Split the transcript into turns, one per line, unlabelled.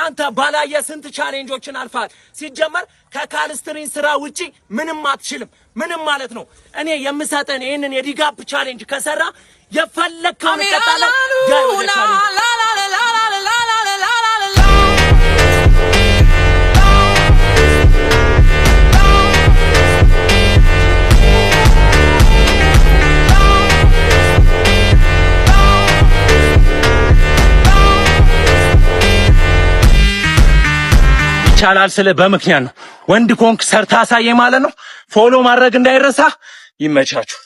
አንተ ባላየ ስንት ቻሌንጆችን አልፋል። ሲጀመር ከካልስትሪን ስራ ውጪ ምንም አትችልም። ምንም ማለት ነው። እኔ የምሰጠን ይሄንን የዲጋፕ ቻሌንጅ ከሰራ የፈለከውን ቀጣለው ጋር ወደ ቻሌንጅ ይቻላል ስለ በምክንያት ነው። ወንድ ኮንክ ሰርታ አሳየ ማለት ነው። ፎሎ ማድረግ እንዳይረሳ። ይመቻችሁ።